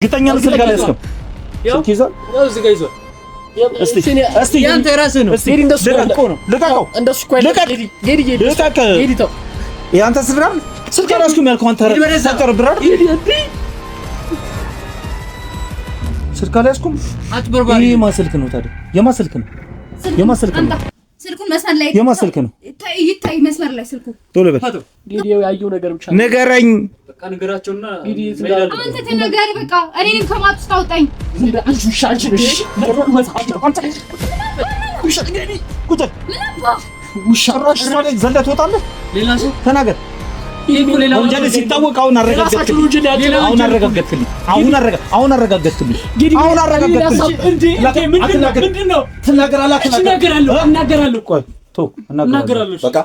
ግጠኛ ነው ስልክ አላስከም ስልክ ይዟል ነው እዚህ ጋር ይዟል። እስቲ ያንተ ራስህ ነው ሄድ እንደሱ ነው ልቀቀው እንደሱ እኮ ሄድ ተው ያንተ ስልክ አላስከም ያልከው አንተ ተቀርብራል ስልክ አላስከም አትበርባሪ የማስልክ ነው ታዲያ የማስልክ ነው ስልኩን መስመር ላይ የማስልክ ነው ይታይ መስመር ላይ ስልኩ ቶሎ በል ዲዲው ያየው ነገር ብቻ ነገረኝ በቃ ነገራቸውና አንተ ተናገር በቃ እኔንም ከማጥ ውስጥ አውጣኝ ውሻራሽ ዘለ ትወጣለህ ሌላ ሰው ተናገር ወንጀል ሲታወቅ አሁን አረጋግጥልኝ አሁን አረጋግጥልኝ ምንድነው እናገራለሁ ቆይ ቶ እናገራለሁ በቃ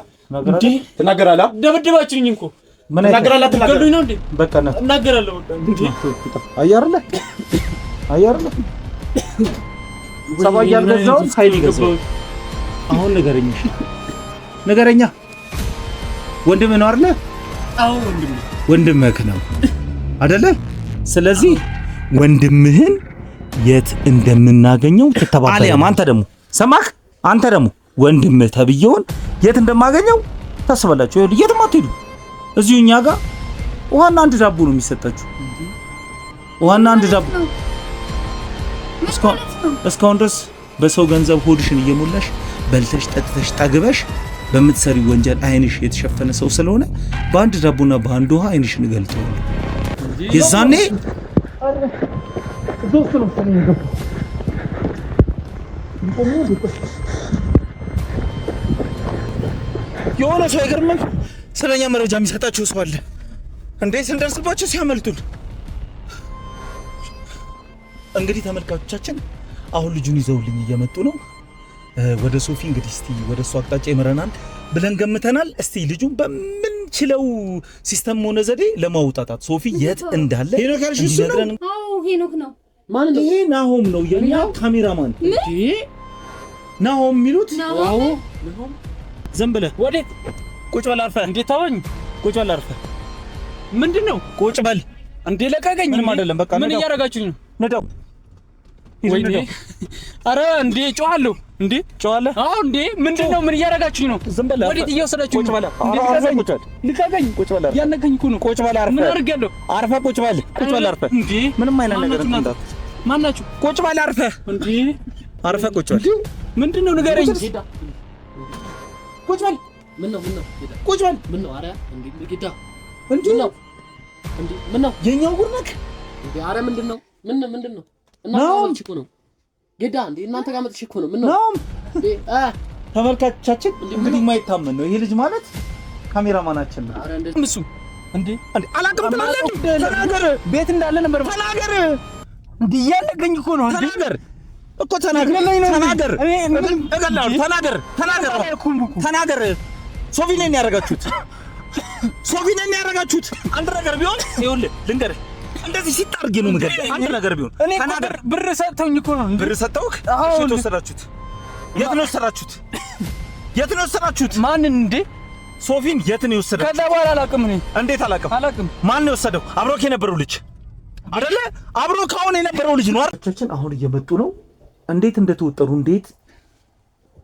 እንዴ ትናገራለህ ደብድባችሁኝ እንኳን ምን እናገራለሁ ነው እንዴ በቃ እናገራለሁ እንዴ አያርለ ሰባይ ያልገዛው ኃይል ይገዛው አሁን ነገረኛ ወንድም ነው አይደል አው ወንድምህ ነው አይደለ ስለዚህ ወንድምህን የት እንደምናገኘው ተተባባለ አንተ ደግሞ ሰማህ አንተ ደግሞ ወንድምህ ተብየውን የት እንደማገኘው ታስባላችሁ የትም አትሄዱ እዚሁ እኛ ጋር ውሃና አንድ ዳቦ ነው የሚሰጣችሁ ውሃና አንድ ዳቦ እስካሁን ድረስ በሰው ገንዘብ ሆድሽን እየሞላሽ በልተሽ ጠጥተሽ ጠግበሽ በምትሰሪ ወንጀል አይንሽ የተሸፈነ ሰው ስለሆነ በአንድ ዳቦና በአንድ ውሃ አይንሽን ገልጠው የዛኔ የሆነ ሰው አይገርምም ስለኛ መረጃ የሚሰጣቸው ሰው አለ እንዴት እንደርስባቸው ሲያመልጡን እንግዲህ ተመልካቾቻችን አሁን ልጁን ይዘውልኝ እየመጡ ነው ወደ ሶፊ እንግዲህ እስቲ ወደ እሱ አቅጣጫ ይመራናል ብለን ገምተናል እስቲ ልጁን በምንችለው ሲስተም ሆነ ዘዴ ለማውጣጣት ሶፊ የት እንዳለ እንዲነግረን አው ሄኖክ ነው ማን ነው ይሄ ናሆም ነው የኛ ካሜራማን ናሆም ሚሉት አው ዝም ብለህ ወዴት ቁጭ በል አርፈህ እንዴት ታወኝ ቁጭ በል አርፈህ ምንድነው ቁጭ በል እንዴ ለቀቀኝ ምንም አይደለም በቃ ምን እያረጋችሁኝ ነው ነዳው ወይኔ አረ እንዴ ጮሃለሁ እንዴ ጮሃለህ አው እንዴ ምንድነው ምን እያረጋችሁኝ ነው ዝም በል ወዴት እየወሰዳችሁኝ ቁጭ በል ልቀቀኝ ቁጭ በል ያነገኝ እኮ ነው ቁጭ በል አርፈህ ምን አርጋለሁ አርፈህ ቁጭ በል አርፈህ እንዴ ምንም አይነት ነገር እንዳት ማናችሁ ቁጭ በል አርፈህ እንዴ አርፈህ ቁጭ በል ምንድነው ንገረኝ ቁጭ በል ምነው ቁጭ በል ምነው አረ እንዴ ጌታ ምንድነው እንዴ ምነው የኛው ጉርነክ እንዴ አረ ምንድነው እናንተ ጋር እኮ ነው ጌታ እንዴ እናንተ ጋር መጥቼ እኮ ነው ምነው እንዴ ተመልካቾቻችን እንግዲህ የማይታመን ነው ይሄ ልጅ ማለት ካሜራማናችን ነው አረ እንደሱ እንዴ አላቅም ትላለህ ተናገር ቤት እንዳለ ነበር ተናገር እንዴ ያለገኝ እኮ ነው ተናገር እኮ ተናገር ሶፊ ነኝ ያረጋችሁት አንድ ነገር ቢሆን ይኸውልህ ልንገርህ እንደዚህ ሲጣርግ ነው ነገር አንድ ነገር ቢሆን ተናገር ብር ሰጥተውኝ እኮ ነው ብር ሰጥተውክ እሺ ተወሰዳችሁት የት ነው ወሰዳችሁት ማንን እንዴ ሶፊን የት ነው የወሰዳችሁት ከዛ በኋላ አላውቅም እኔ እንዴት አላውቅም ማን ነው የወሰደው አብሮክ የነበረው ልጅ አይደለ አብሮክ አሁን የነበረው ልጅ ነው አይደል አሁን እየመጡ ነው እንዴት እንደተወጠሩ እንዴት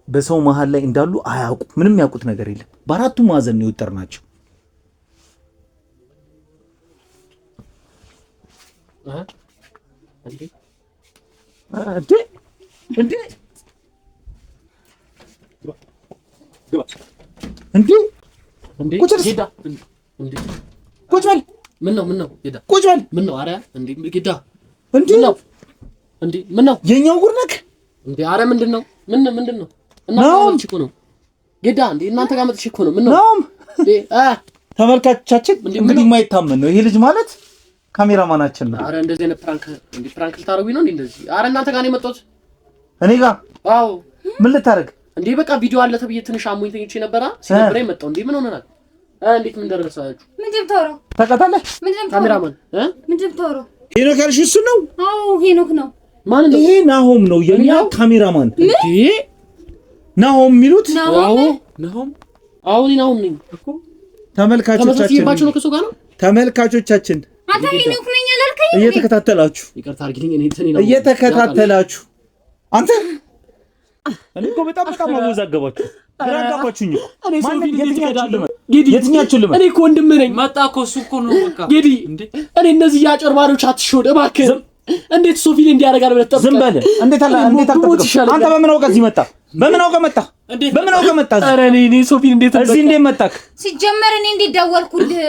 በሰው መሃል ላይ እንዳሉ አያውቁ ምንም ያውቁት ነገር የለም በአራቱ ማዕዘን ነው የወጠርናቸው እንዴ ቁጭ በል ምነው ጌታ ቁጭ በል ምነው አረ እንዴ ጌታ እንዴ ምነው የኛው ጉርነክ እንዴ አረ ምንድነው እናንተ ጋር መጥቼ እኮ ነው ጌታ እንዴ እናንተ ጋር መጥቼ እኮ ነው ምነው እንዴ ተመልካቾቻችን እንግዲህ የማይታመን ነው ይሄ ልጅ ማለት ካሜራማናችን ነው አረ እንደዚህ አይነት ፕራንክ ልታረጉኝ ነው እንዴ እንደዚህ አረ እናንተ ጋር ነው የመጣሁት እኔ ጋር አዎ ምን ልታረግ እንዴ በቃ ቪዲዮ አለ ተብዬ ትንሽ አሞኝ ተኝቼ ነበራ ሲነበረኝ መጣሁ እንዴ ምን ሆነናል እንዴት ምን ደረሳችሁ ምንድን ተወራው ተቀጣለህ ካሜራማን ምንድን ተወራው ሄኖክ ያልሽ እሱ ነው አዎ ሄኖክ ነው ማን ነው ይሄ ናሆም ነው የኛ ካሜራማን እንዴ ናሆም ሚሉት ናሆም ነኝ እኮ ተመልካቾቻችን ነው ከሱ ጋር ነው ተመልካቾቻችን አንተ ሄኖክ ነኝ አላልከኝ? እየተከታተላችሁ ይቅርታ አድርጊልኝ። እኔ እንትን ነው እየተከታተላችሁ አንተ እኔ እኮ በጣም አወዛገባችሁ። ግራ አጋባችሁኝ እኮ እኔ ሶፊ የትኛችሁ ልመን? እኔ እኮ ወንድም ነኝ። መጣ እኮ እሱ እኮ ነው በቃ ጌዲ እኔ እነዚህ ያጨርባሪዎች አትሾድ እባክህ። እንዴት ሶፊ እንዲያደርጋል ብለህ ጠብቀህ? ዝም በል። እንዴት አልጠብቅም? አንተ በምን አውቀህ እዚህ መጣህ? በምን አውቀህ መጣህ? ኧረ እኔ ሶፊን እንዴት እዚህ እንዴት መጣህ? ሲጀመር እኔ እንዴት ደወልኩልህ?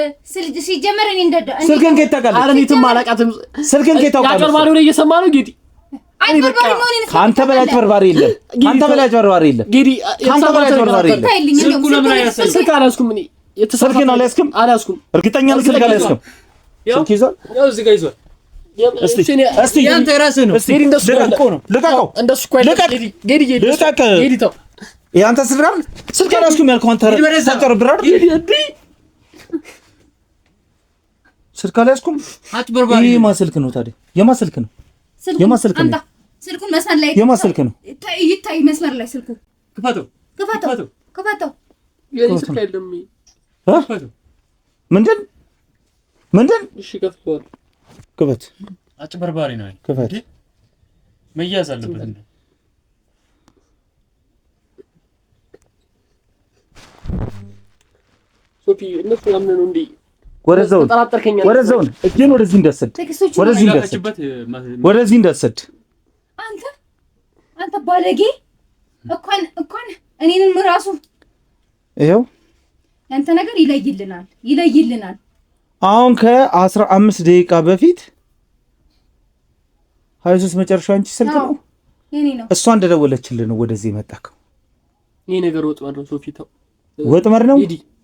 ሲጀመር እኔ ስልክህን ከየት ታውቃለህ? ኧረ እኔ የትም አላውቃትም። ስልክህን ከየት ታውቃለህ? ያጨርባሪው ላይ እየሰማ ነው ጌዲ። ከአንተ በላይ አጭበርባሪ የለም። ከአንተ በላይ አጭበርባሪ የለም። ጌዲ ከአንተ በላይ አጭበርባሪ የለም። ስልኩ ለምን አያሳይም? ስልክ አልያዝኩም እኔ። ስልክህን አልያዝኩም? እርግጠኛ ነህ? ስልክ አልያዝኩም? ስልክ ይዟል? ያው እዚህ ጋር ይዟል። እስቲ ያንተ ራስህ ነው። ጌዲ እንደሱ ልቀቀው። እንደሱ እኮ አይደለም ጌዲ ጌዲ ተው። ያንተ ስልክ አይደል? ስልክ አልያዝኩም ያልከው አንተ አጭበርብራለህ። ስልክ አልያዝኩም? አጭበርባሪ ይሄ ማን ስልክ ነው ታዲያ? የማን ስልክ ነው? የማን ስልክ ነው? ስልኩን መስመር ላይ የማን ስልክ ነው? ይታይ መስመር ላይ ስልኩ ክፈተው። የኔ ስልክ አይደለም። ምንድን? እሺ ከፍተዋል። ክፈት። አጭበርባሪ ነው። ክፈት። መያዝ አለበት እንዴ? ሶፊ እነሱ ያምነው ነው እንዴ? ወደዛው እጄን ወደዚህ እንዳሰድ ወደዚህ እንዳሰድ አንተ ባለጌ እንኳን እኔንም ራሱ ይኸው ያንተ ነገር ይለይልናል። አሁን ከ15 ደቂቃ በፊት 23 መጨረሻ አንቺ ስልክ ነው የኔ ነው። እሷ እንደደወለችልን ወደዚህ መጣከው። ይሄ ነገር ወጥመድ ነው ሶፊ ተው። ወጥመድ ነው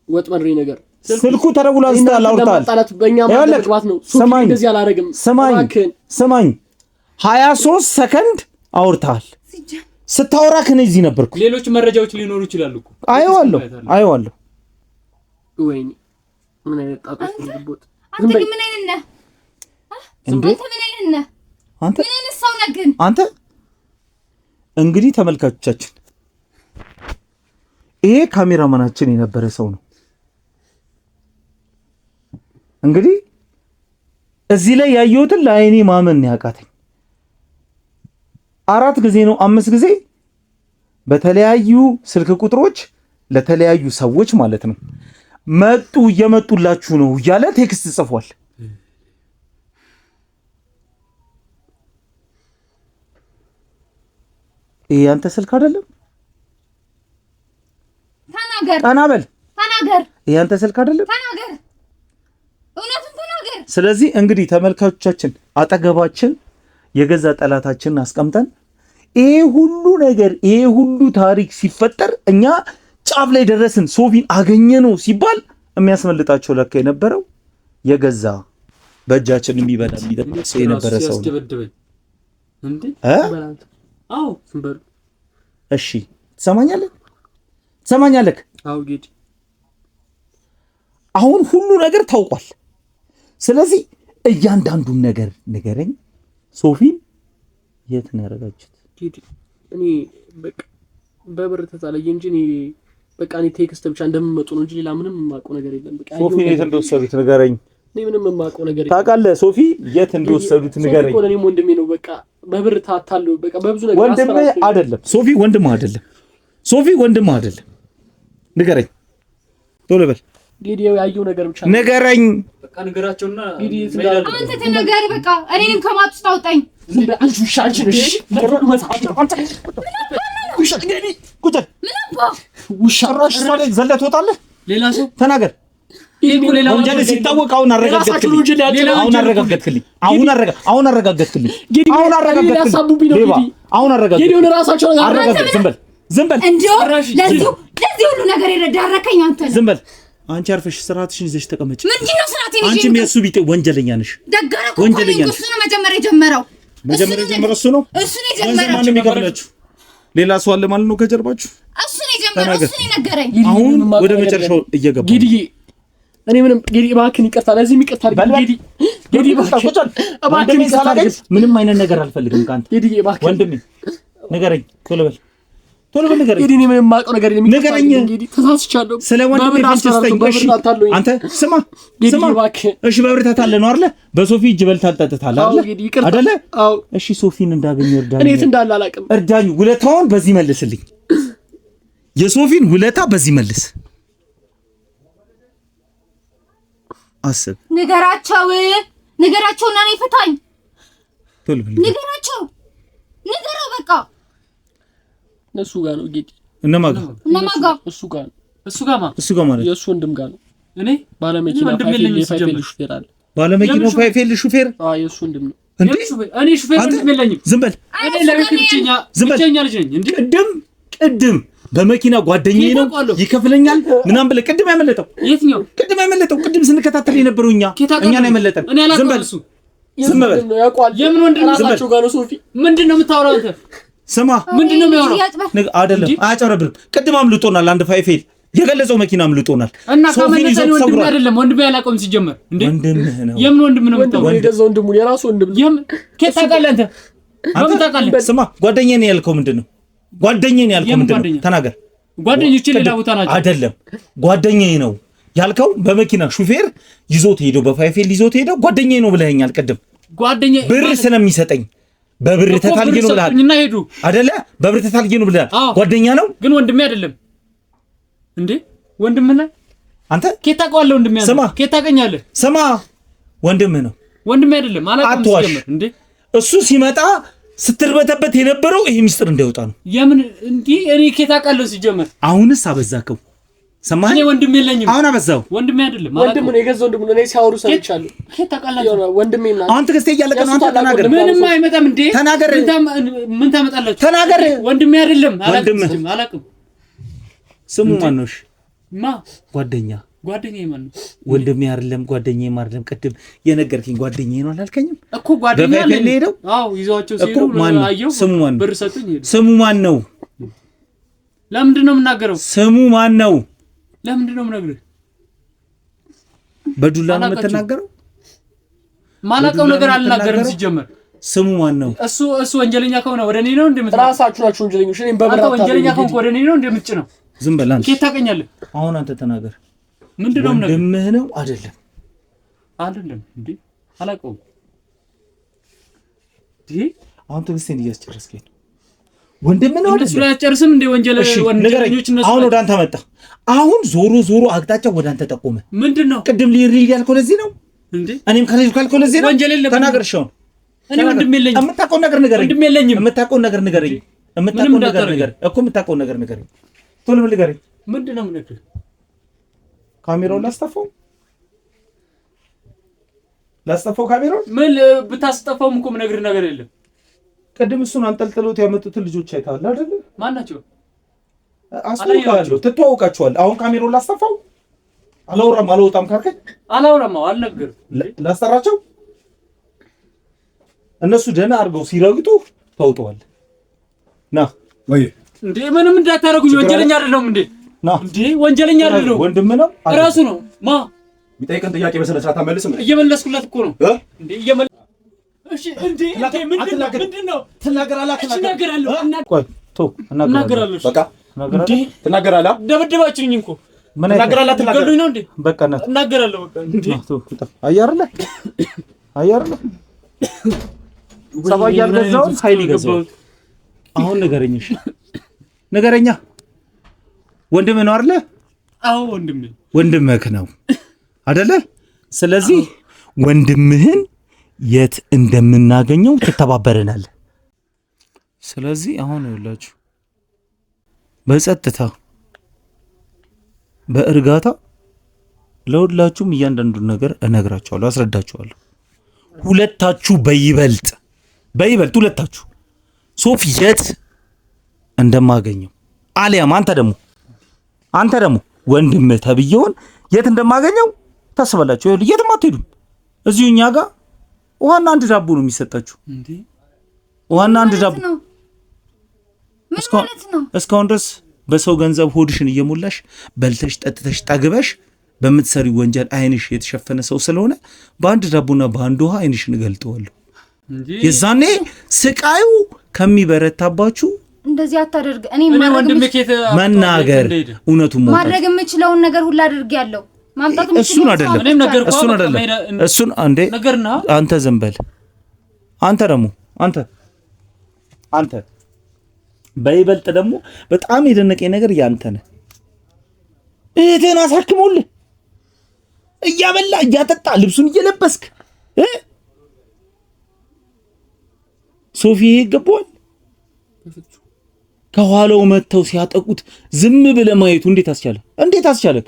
ወጥመድ ነው ነገር። ስልኩ ተደውሎ አንስታል አውርታል። ስማኝ 23 ሰከንድ አውርታል። ስታወራ ከኔ እዚህ ነበርኩ። ሌሎች መረጃዎች ሊኖሩ ይችላሉ እኮ። አየዋለሁ። ወይኔ ምን አይነት ጣጣ ነው? አንተ ግን ምን አይነት ነህ? አንተ ምን አይነት ሰው ነህ ግን? አንተ እንግዲህ ተመልካቾቻችን ይሄ ካሜራማናችን የነበረ ሰው ነው። እንግዲህ እዚህ ላይ ያየሁትን ለአይኔ ማመን ያቃተኝ 4 ጊዜ ነው 5 ጊዜ በተለያዩ ስልክ ቁጥሮች ለተለያዩ ሰዎች ማለት ነው እየመጡላችሁ ነው እያለ ቴክስት ጽፏል። ይሄ አንተ ስልክ አይደለም? ተናገር። ይሄ አንተ ስልክ አይደለም? ተናገር። እውነቱን ተናገር። ስለዚህ እንግዲህ ተመልካቾቻችን አጠገባችን የገዛ ጠላታችንን አስቀምጠን ይሄ ሁሉ ነገር ይሄ ሁሉ ታሪክ ሲፈጠር እኛ ጫፍ ላይ ደረስን፣ ሶፊን አገኘነው ሲባል የሚያስመልጣቸው ለካ የነበረው የገዛ በእጃችን የሚበላ የሚጠጣ የነበረ ሰው ነው። እንዴ አው ስንበል እሺ ትሰማኛለህ? አው ጌዲ አሁን ሁሉ ነገር ታውቋል። ስለዚህ እያንዳንዱን ነገር ንገረኝ። ሶፊን የት ነው ያደረጋችሁት? ጌዲ እኔ በቃ በብር ተጣለኝ እንጂ እኔ በቃ እኔ ቴክስት ብቻ እንደምመጡ ነው እንጂ ሌላ ምንም የማውቀው ነገር የለም። በቃ ሶፊን የት እንደወሰዱት ንገረኝ። እኔ ምንም የማውቀው ነገር የለም። ታውቃለህ? ሶፊ የት እንደወሰዱት ንገረኝ። ሶፊ እኔም ወንድሜ ነው። በቃ በብር ታታሉ። በቃ በብዙ ነገር ወንድሜ አይደለም ሶፊ፣ ወንድም አይደለም። ንገረኝ ቶሎ በል ጌዲ። ያየው ነገር ብቻ ንገረኝ። በቃ ንገራቸውና አንተ ተናገር። በቃ እኔንም ከማጡ ታውጣኝ። ዘለ ትወጣለህ። ሌላ ሰው ተናገር። ወንጀል ሲታወቅ አሁን አረጋገጥክልኝ። ዝም በል። ለዚህ ሁሉ ነገር የዳረከኝ አንተ ነህ። ዝም በል አንቺ። አርፈሽ ስርዓትሽን ይዘሽ ተቀመጭ። ምንድነው ስርዓቴን ይዤ? አንቺም የእሱ ቢጤ ወንጀለኛ ነሽ። ወንጀለኛ ነሽ። እሱ ነው መጀመሪያ የጀመረው። እሱ ነው የጀመረው። ማንም ይከፍላችሁ ሌላ ሰው አለ ማለት ነው ከጀርባችሁ። እሱ ነው የጀመረው። እሱ ነው የነገረኝ። አሁን ወደ መጨረሻው እየገባ ጌዲ፣ እኔ ምንም ጌዲ፣ እባክህን ይቅርታ። ለዚህ ይቅርታ ጌዲ፣ እባክህን ይቅርታ። ምንም አይነት ነገር አልፈልግም ካንተ ጌዲ፣ እባክህን ወንድሜ ንገረኝ። ቶሎ ቶሎ በል ንገረኝ። እኔ ምንም የማውቀው ነገር የለም። ንገረኝ። እንግዲህ ተሳስቻለሁ። ስለ ወንድሜ ፍንጭስተኝ። እሺ አንተ ስማ እሺ በብር ታታለህ ነው አይደለ? በሶፊ እጅ በልተህ አልጠጥተሃል አይደለ? አዎ። እሺ ሶፊን እንዳገኘው እርዳኝ። እኔ የት እንዳለ አላውቅም። እርዳኝ። ውለታውን በዚህ መልስልኝ። የሶፊን ውለታ በዚህ መልስ። አስብ። ንገራቸውና እኔ ፍታኝ። ቶሎ በል ንገራቸው። ንገረው በቃ። እሱ ጋር ነው ጌዲ። እነማን ጋር? እሱ ጋር ነው። እሱ ጋር ማለት የእሱ ወንድም ጋር ነው። እኔ ባለመኪና ፋይፌል ሹፌር አለ። ባለመኪናው ፋይፌል ሹፌር? አዎ የእሱ ወንድም ነው። እኔ ሹፌር ወንድም የለኝም። ዝም በል። እኔ ለቤት ብቸኛ ልጅ ነኝ። እንዴ ቅድም በመኪና ጓደኛዬ ነው ይከፍለኛል ምናምን ብለህ ቅድም ያመለጠው የትኛው? ቅድም ስንከታተል የነበረው እኛ ነው ያመለጠን። ዝም በል። ዝም በል። የምን ወንድም ራሳቸው ጋር ነው ሶፊ። ምንድነው የምታወራው አንተ? ስማ ምንድነው የሚያወራው? አይደለም አያጨረብርም። ቅድም አምልጦናል። አንድ ፋይፌል የገለጸው መኪና አምልጦናል። እና ካመለጠን ወንድም አይደለም ወንድም ያላቀውም ሲጀመር እንዴ ወንድምህ ነው። የምን ወንድም ነው የምታወራው? የገዛ ወንድሙ የራሱ ወንድም ነው። የምን ከታ ታውቃለህ አንተ? በምን ታውቃለህ? ስማ ጓደኛዬ ነው ያልከው ምንድነው? ጓደኛዬ ነው ያልከው ምንድነው? ተናገር። ጓደኞቼ ሌላ ቦታ ናቸው። አይደለም ጓደኛዬ ነው ያልከው በመኪና ሹፌር ይዞት ሄዶ በፋይፌል ይዞት ሄዶ ጓደኛዬ ነው ብለኸኛል ቅድም። ጓደኛዬ ብር ስለሚሰጠኝ በብር ተታልጌ ነው ብለሃል አይደለ? በብር ተታልጌ ነው ብለሃል። ጓደኛ ነው ግን ወንድሜ አይደለም እንዴ? ወንድምህ ነህ አንተ። ከየት ታውቀዋለህ? ወንድሜ አንተ ከየት ታውቀኛለህ? ስማ ወንድምህ ነው። ወንድሜ አይደለም አላውቅም ሲጀምር እንዴ። እሱ ሲመጣ ስትርበተበት የነበረው ይሄ ሚስጥር እንዳይወጣ ነው። የምን እንዴ? እኔ ከየት አውቃለሁ ሲጀምር? አሁንስ አበዛከው። ሰማህ? እኔ ወንድሜ የለኝም። አሁን አበዛው። ወንድሜ አይደለም ወንድም ነው የገዛ ወንድም ነው። እኔ ሲያወሩ ሰምቻለሁ። ከየት ታውቃላችሁ? ወንድሜ እና አንተ ከስተ እያለቀ ነው። አንተ ተናገር። ምንም አይመጣም እንዴ? ተናገር። ምን ታመጣላችሁ? ተናገር። ወንድሜ አይደለም አላውቅም። ስሙ ማን ነው? ጓደኛዬ ማን ነው? ወንድሜ አይደለም ጓደኛዬ አይደለም። ቅድም የነገርከኝ ጓደኛዬ ነው አላልከኝም እኮ? ጓደኛዬ ነው ሄደው። አዎ ይዘዋቸው ሲሄዱ አየሁ። ስሙ ማን ነው? ብር ሰጡኝ ሄዱ። ስሙ ማን ነው? ለምንድን ነው የምናገረው? ስሙ ማን ነው? ለምንድን ነው የምነግርህ? በዱላ ነው የምትናገረው? ማላውቀው ነገር አልናገርም ሲጀመር። ስሙ ማን ነው? እሱ ወንጀለኛ ከሆነ ወደ እኔ ነው እንደምትለው። ራሳችሁ ናችሁ ወንጀለኞች። እኔም በብር ወንጀለኛ ከሆነ ወደ እኔ ነው እንደምትጭነው። ዝም በል አንተ። ከየት ታውቀኛለህ? አሁን አንተ ተናገር። ምንድነው ነገር? ወንድምህ ነው አይደለም? አይደለም እንዴ? አላውቀውም እንዴ? አሁን ትዕግስቴን እያስጨረስከኝ ነው። ወንድምህ ነው አይደለም? እሱ ላይ አጨርስም እንዴ? ወንጀለኞች እነሱ። አሁን ወደ አንተ መጣ። አሁን ዞሮ አቅጣጫው ወደ አንተ ጠቆመ። ምንድነው? ቅድም ሊሪ ያልከው ለዚህ ነው እንዴ? እኔም ካልከው ለዚህ ነው። ወንጀል የለም። ተናገር። እሺ እኔ ወንድም የለኝም። የምታውቀው ነገር ንገረኝ። ወንድም የለኝም። የምታውቀው ነገር ንገረኝ። የምታውቀው ነገር ንገረኝ። ቶሎ በል ንገረኝ። ምንድነው የምነግርህ? ካሜራውን ላስጠፋው ካሜራውን ምን ብታስጠፋውም እኮ የምነግርህ ነገር የለም። ቅድም እሱን አንጠልጥሎት ያመጡትን ልጆች አይተሃል አይደል? ማን ናቸው? አስተዋውቃለሁ። ትተዋውቃቸዋለህ። አሁን ካሜራውን ላስጠፋው? አልወጣም ካልከኝ አላወራም። አልነግርም። ላስጠራቸው። እነሱ ደህና አድርገው ሲረግጡ ተውጠዋል። ና ወይ እንዴ! ምንም እንዳታረጉኝ። ወንጀለኛ አይደለም እንዴ? ና እንዴ! ወንጀለኛ አይደለም። ወንድም ነው ራሱ ነው። የሚጠይቀን ጥያቄ በስነ ስርዓት አመልስም። እየመለስኩለት እኮ ነው እንዴ! እሺ እንዴ! ምንድነው? ትናገራለህ? ትናገራለህ? ቆይ እናገራለሁ። በቃ እንዴ! ትናገራለህ? ደብድባችሁኝ እኮ ምን ትናገራለህ? ትገሉኝ ነው እንዴ? በቃ እናገራለሁ። በቃ እንዴ! አያርለ ሰባ ያልገዛው ኃይል ይገዛው። አሁን ንገረኝሽ፣ ንገረኛ። ወንድምህ ነው አይደለ? አዎ ወንድምህ ነው አይደለ? ስለዚህ ወንድምህን የት እንደምናገኘው ትተባበረናለህ። ስለዚህ አሁን ይኸውላችሁ በጸጥታ በእርጋታ ለሁላችሁም እያንዳንዱን ነገር እነግራችኋለሁ፣ አስረዳችኋለሁ። ሁለታችሁ በይበልጥ ሁለታችሁ ሶፊ የት እንደማገኘው አሊያም አንተ ደግሞ ወንድምህ ተብዬውን የት እንደማገኘው ታስባላችሁ። ይኸውልህ የትም አትሄዱም። እዚሁ እኛ ጋር ውሃና አንድ ዳቦ ነው የሚሰጣችሁ። እንዴ ውሃና አንድ ዳቦ እስካሁን ድረስ በሰው ገንዘብ ሆድሽን እየሞላሽ በልተሽ ጠጥተሽ ጠግበሽ በምትሰሪ ወንጀል አይንሽ የተሸፈነ ሰው ስለሆነ በአንድ ዳቦና በአንድ ውሃ አይንሽን እገልጠዋለሁ። የዛኔ ስቃዩ ከሚበረታባችሁ እንደዚህ አታደርግ። እኔ ወንድሜ ከተ መናገር እውነቱን ማድረግ የምችለውን ነገር ሁሉ አድርጌያለሁ። ማምጣት እሱን አይደለም እሱን አይደለም እሱን አንዴ ነገርና አንተ ዝም በል። አንተ ደግሞ አንተ በይበልጥ ደግሞ በጣም የደነቀኝ ነገር ያንተ ነህ። እህትህን አሳክመውልህ እያበላ እያጠጣ ልብሱን እየለበስክ ሶፊ ይገባዋል። ከኋላው መተው ሲያጠቁት ዝም ብለህ ማየቱ እንዴት አስቻለክ?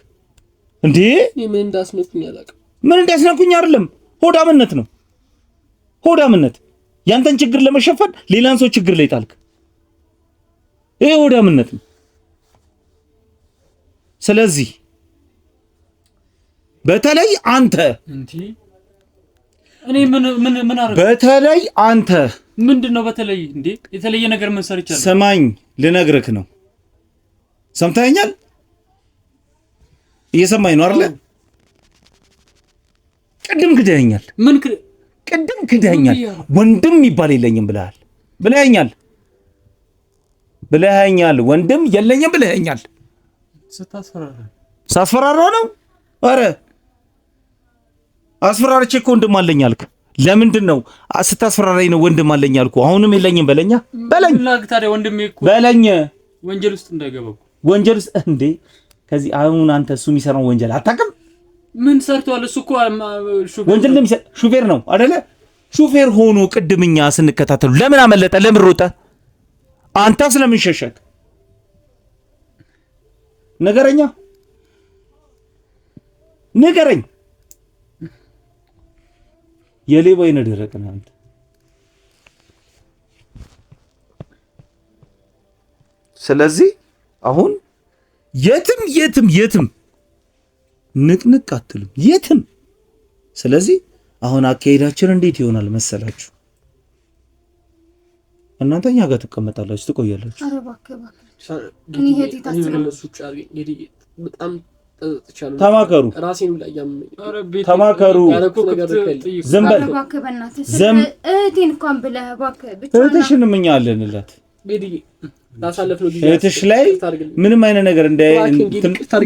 እንዴ ምን እንዳስነኩኝ አላውቅም። ምን እንዳስነኩኝ አይደለም፣ ሆዳምነት ነው። ሆዳምነት ያንተን ችግር ለመሸፈን ሌላን ሰው ችግር ላይ ጣልክ። ይሄ ሆዳምነት ነው። ስለዚህ በተለይ አንተ እኔ ምን አረጋለሁ? በተለይ አንተ ምንድነው በተለይ እንዴ? የተለየ ነገር ምን ሰርቻለሁ? ሰማኝ፣ ልነግርህ ነው። ሰምተኸኛል? እየሰማኝ ነው አይደል? ቅድም ክደኸኛል። ቅድም ክደኸኛል። ወንድም ይባል የለኝም ብለኸኛል። ወንድም የለኝም ብለኸኛል። ሳስፈራራ ነው። አረ አስፈራርቼ እኮ ወንድም አለኝ አልክ። ለምንድን ነው ስታስፈራራኝ ነው ወንድም አለኝ አልኩ? አሁንም የለኝም በለኝ ታዲያ ወንድሜ እኮ በለኝ። ወንጀል ውስጥ እንዳይገባ ወንጀል ውስጥ እንዴ? ከዚህ አሁን አንተ እሱ የሚሰራው ወንጀል አታውቅም? ምን ሰርቷል? እሱ እኮ ወንጀል እንደሚሰራ ሹፌር ነው አይደለ? ሹፌር ሆኖ ቅድምኛ ስንከታተሉ ለምን አመለጠ? ለምን ሮጠ? አንተ ስለምን ሸሸክ? ንገረኝ። የሌባ አይነ ደረቅ ነህ አንተ። ስለዚህ አሁን የትም ንቅንቅ አትልም የትም። ስለዚህ አሁን አካሄዳችን እንዴት ይሆናል መሰላችሁ? እናንተ እኛ ጋር ትቀመጣላችሁ፣ ትቆያላችሁ። ኧረ እባክህ እኔ ሄዲ በጣም ተማከሩ፣ ራሴን ላይ ተማከሩ። ዝም በል እባክህ፣ በእናትህ እህቴን እንኳን ብለህ እባክህ ብቻ እህትሽንም እኛ አለንላት። ላሳለፍነው ጊዜ እህትሽ ላይ ምንም አይነት ነገር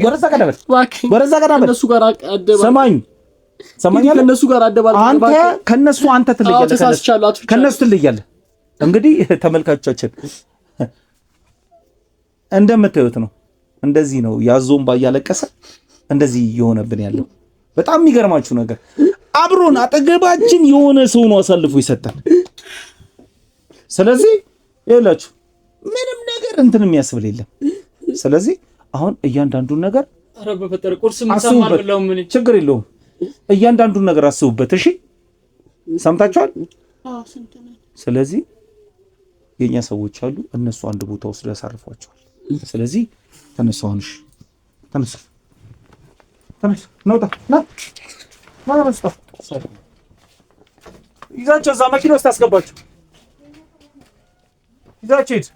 ወረዛ ቀደበት እነሱ ጋር ሰማኝ ከእነሱ ጋር አንተ ከእነሱ ትለያለህ። እንግዲህ ተመልካቾቻችን እንደምታዩት ነው። እንደዚህ ነው ያዞን ባያለቀሰ እንደዚህ የሆነብን ያለው። በጣም የሚገርማችሁ ነገር አብሮን አጠገባችን የሆነ ሰው ነው አሳልፎ ይሰጣል። ስለዚህ ይኸውላችሁ ምንም ነገር እንትን የሚያስብል የለም። ስለዚህ አሁን እያንዳንዱን ነገር ኧረ በፈጠረ ቁርስ ምሳማር ብለው ምን ችግር የለውም። እያንዳንዱን ነገር አስቡበት። እሺ ሰምታችኋል? ስለዚህ የኛ ሰዎች አሉ፣ እነሱ አንድ ቦታ ወስደው ያሳርፏቸዋል። ስለዚህ ተነሱ፣ አሁንሽ ተነሱ፣ ነውጣ ይዛቸው እዛ መኪና ውስጥ አስገባቸው። ይዛቸው ሂድ።